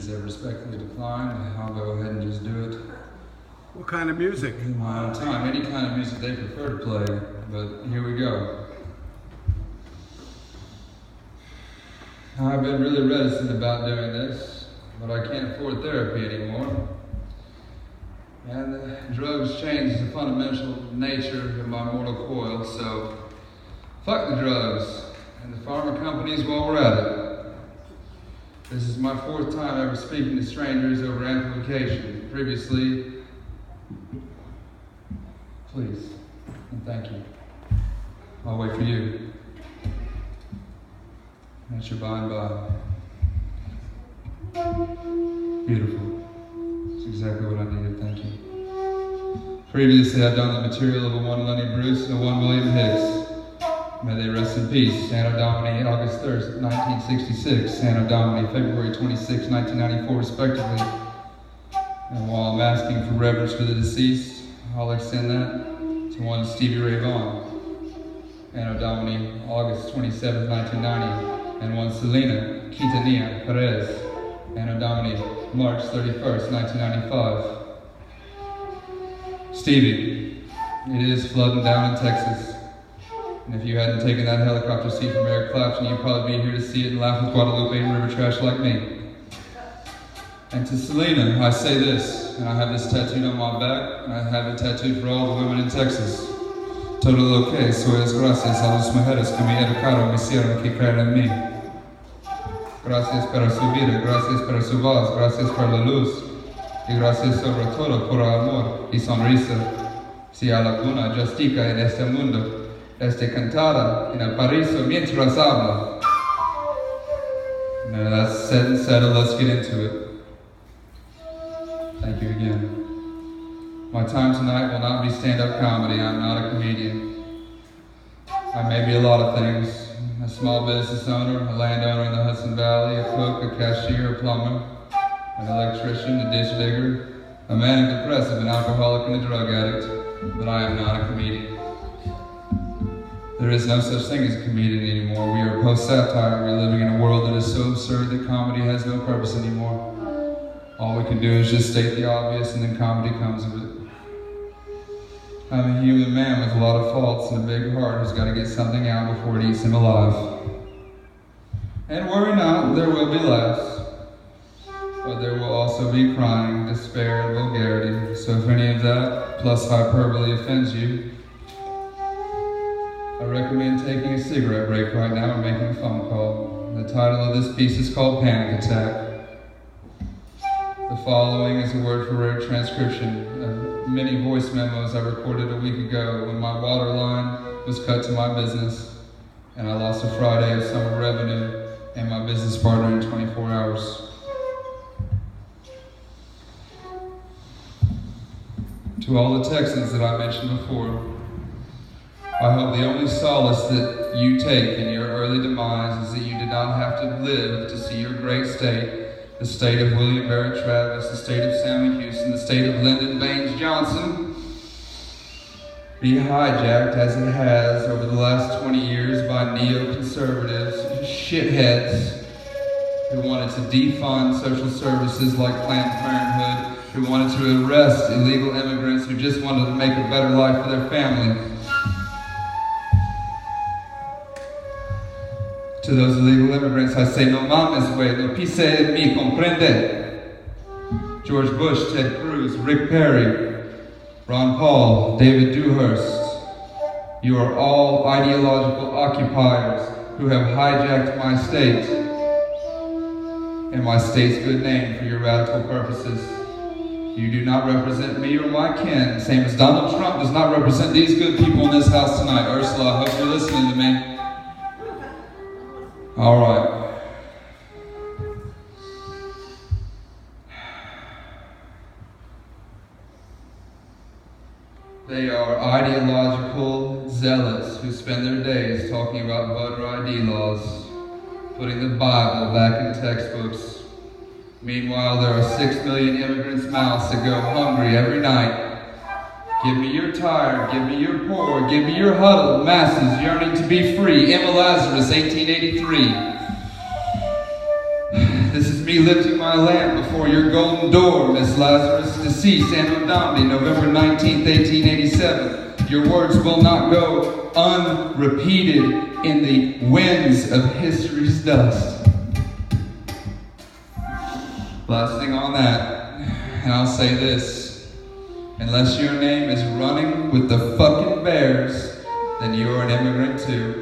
musicians have respectfully declined. I'll go ahead and just do it. What kind of music? In my own time. Any kind of music they prefer to play, but here we go. I've been really reticent about doing this, but I can't afford therapy anymore. And the drugs change the fundamental nature of my mortal coil, so fuck the drugs and the pharma companies while we're at it. This is my fourth time ever speaking to strangers over amplification. Previously, please, and thank you. I'll wait for you. That's your by and by. Beautiful. That's exactly what I needed, thank you. Previously, I've done the material of a one Lenny Bruce and a one William Hicks. May they rest in peace. Anno Domini, August 3rd, 1966. Anno Domini, February 26, 1994, respectively. And while I'm asking for reverence for the deceased, I'll extend that to one Stevie Ray Vaughan. Anno Domini, August 27, 1990. And one Selena Quintanilla Perez. Anno Domini, March 31st, 1995. Stevie, it is flooding down in Texas. And if you hadn't taken that helicopter seat from Eric Clapton, you'd probably be here to see it and laugh with Guadalupe and River Trash like me. And to Selena, I say this, and I have this tattooed on my back, and I have it tattooed for all the women in Texas. Todo lo que soy es gracias a las mujeres que me educaron, me hicieron que creer en mí. Gracias por su vida, gracias por su voz, gracias por la luz, y gracias sobre todo por el amor y sonrisa. Si hay alguna justicia en este mundo, cantada en el paraíso mientras habla. Now that's said and settled, let's get into it. Thank you again. My time tonight will not be stand-up comedy. I'm not a comedian. I may be a lot of things. A small business owner, a landowner in the Hudson Valley, a cook, a cashier, a plumber, an electrician, a ditch digger, a manic depressive, an alcoholic, and a drug addict. But I am not a comedian. There is no such thing as a comedian anymore. We are post-satire. We're living in a world that is so absurd that comedy has no purpose anymore. All we can do is just state the obvious and then comedy comes of it. I'm a human man with a lot of faults and a big heart who's got to get something out before it eats him alive. And worry not, there will be laughs. But there will also be crying, despair, and vulgarity. So if any of that, plus hyperbole, offends you, I recommend taking a cigarette break right now and making a phone call. The title of this piece is called Panic Attack. The following is a word-for-word transcription of many voice memos I recorded a week ago when my water line was cut to my business and I lost a Friday of summer revenue and my business partner in 24 hours. To all the Texans that I mentioned before, I hope the only solace that you take in your early demise is that you did not have to live to see your great state, the state of William Barrett Travis, the state of Sammy Houston, the state of Lyndon Baines Johnson, be hijacked as it has over the last 20 years by neoconservatives, shitheads, who wanted to defund social services like Planned Parenthood, who wanted to arrest illegal immigrants who just wanted to make a better life for their family. To those illegal immigrants, I say, no mames, güey, no pise en mí, comprende? George Bush, Ted Cruz, Rick Perry, Ron Paul, David Dewhurst, you are all ideological occupiers who have hijacked my state and my state's good name for your radical purposes. You do not represent me or my kin, same as Donald Trump does not represent these good people in this house tonight. Ursula, I hope you're listening to me. All right. They are ideological zealots who spend their days talking about voter ID laws, putting the Bible back in textbooks. Meanwhile, there are 6 million immigrants' mouths that go hungry every night. Give me your tired, give me your poor, give me your huddled masses yearning to be free. Emma Lazarus, 1883. This is me be lifting my lamp before your golden door, Miss Lazarus, deceased Anno Domini, November 19th, 1887. Your words will not go unrepeated in the winds of history's dust. Last thing on that, and I'll say this. Unless your name is running with the fucking Bears, then you're an immigrant too.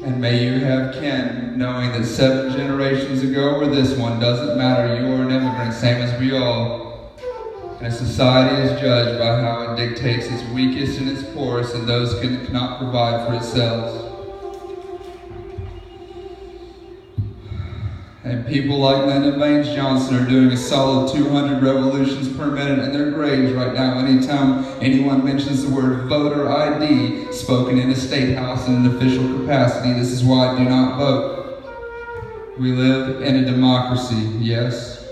And may you have kin, knowing that 7 generations ago or this one, doesn't matter, you are an immigrant, same as we all. And a society is judged by how it dictates its weakest and its poorest, and those cannot provide for itself. And people like Lyndon Baines Johnson are doing a solid 200 revolutions per minute in their graves right now. Anytime anyone mentions the word voter ID spoken in a state house in an official capacity, this is why I do not vote. We live in a democracy, yes.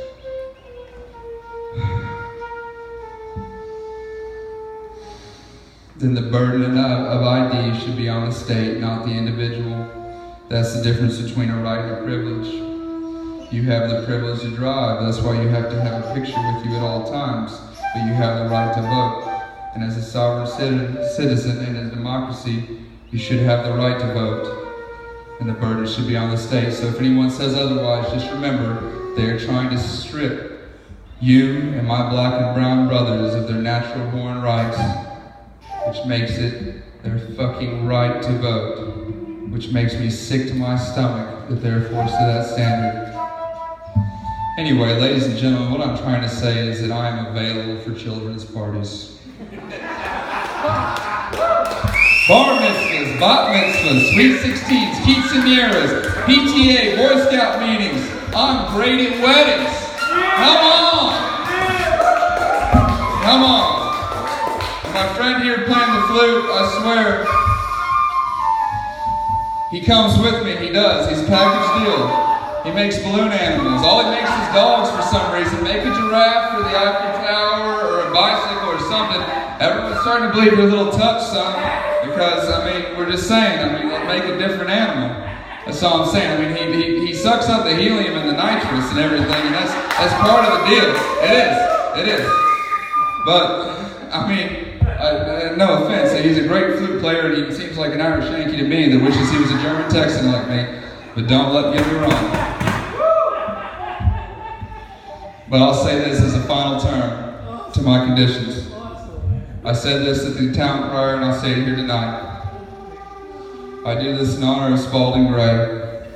Then the burden of ID should be on the state, not the individual. That's the difference between a right and a privilege. You have the privilege to drive, that's why you have to have a picture with you at all times, but you have the right to vote. And as a sovereign citizen in a democracy, you should have the right to vote. And the burden should be on the state. So if anyone says otherwise, just remember, they are trying to strip you and my black and brown brothers of their natural born rights, which makes it their fucking right to vote, which makes me sick to my stomach that they're forced to that standard. Anyway, ladies and gentlemen, what I'm trying to say is that I am available for children's parties. Bar mitzvahs, bat mitzvahs, sweet 16s, quinceañeras, PTA, Boy Scout meetings. I'm great at weddings. Come on! Come on! My friend here playing the flute, I swear, he comes with me, he does. He's a package deal. He makes balloon animals. All he makes is dogs for some reason. Make a giraffe for the Eiffel Tower or a bicycle or something. Everyone's starting to believe you're a little touched, son. Because, I mean, we're just saying, let's make a different animal. That's all I'm saying. I mean, he sucks up the helium and the nitrous and everything, and that's part of the deal. It is. But, I mean, no offense, he's a great flute player, and he seems like an Irish Yankee to me that wishes he was a German Texan like me. But don't get me wrong. But I'll say this as a final term to my conditions. I said this at the town crier, and I'll say it here tonight. I do this in honor of Spalding Gray.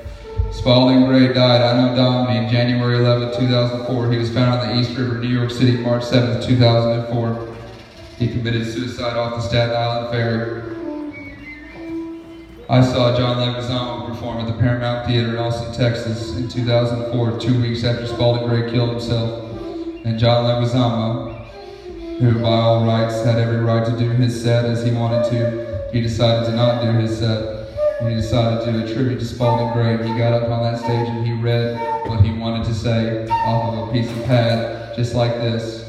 Spalding Gray died anno Domini, January 11, 2004. He was found on the East River, New York City, March 7, 2004. He committed suicide off the Staten Island Ferry. I saw John Leguizamo perform at the Paramount Theater in Austin, Texas in 2004, 2 weeks after Spalding Gray killed himself. And John Leguizamo, who by all rights had every right to do his set as he wanted to, he decided to not do his set. He decided to do a tribute to Spalding Gray. He got up on that stage and he read what he wanted to say off of a piece of pad, just like this.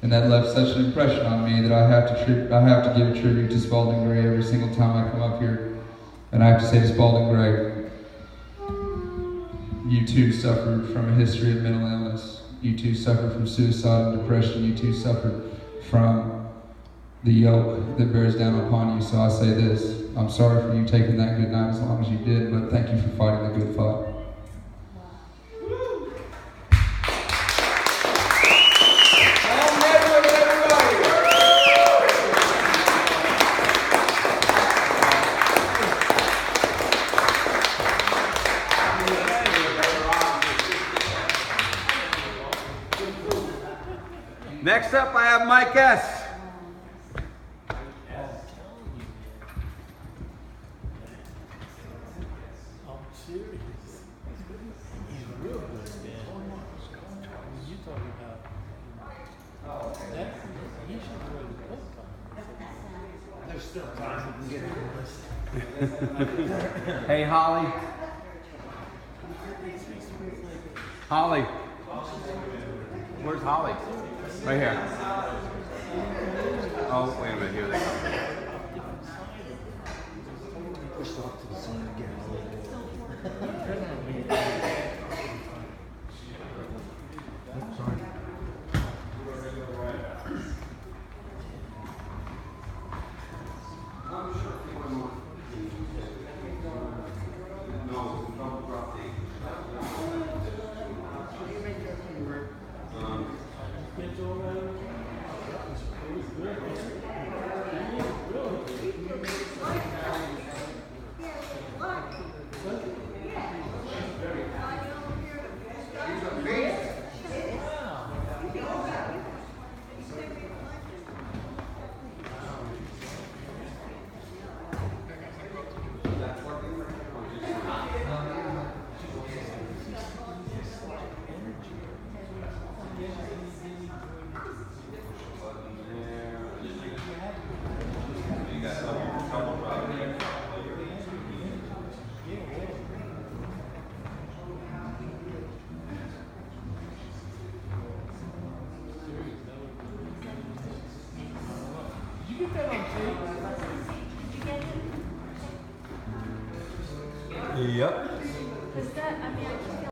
And that left such an impression on me that I have to give a tribute to Spalding Gray every single time I come up here. And I have to say to Spalding Gray, you too suffered from a history of mental illness. You too suffered from suicide and depression. You too suffered from the yoke that bears down upon you. So I say this, I'm sorry for you taking that good night as long as you did, but thank you for fighting the good fight. Next up, I have Mike S. Hey, Holly. Holly. Where's Holly? Right here. Oh, wait a minute. Here they come. Push off to the side again. Yep. Because that, I mean, I can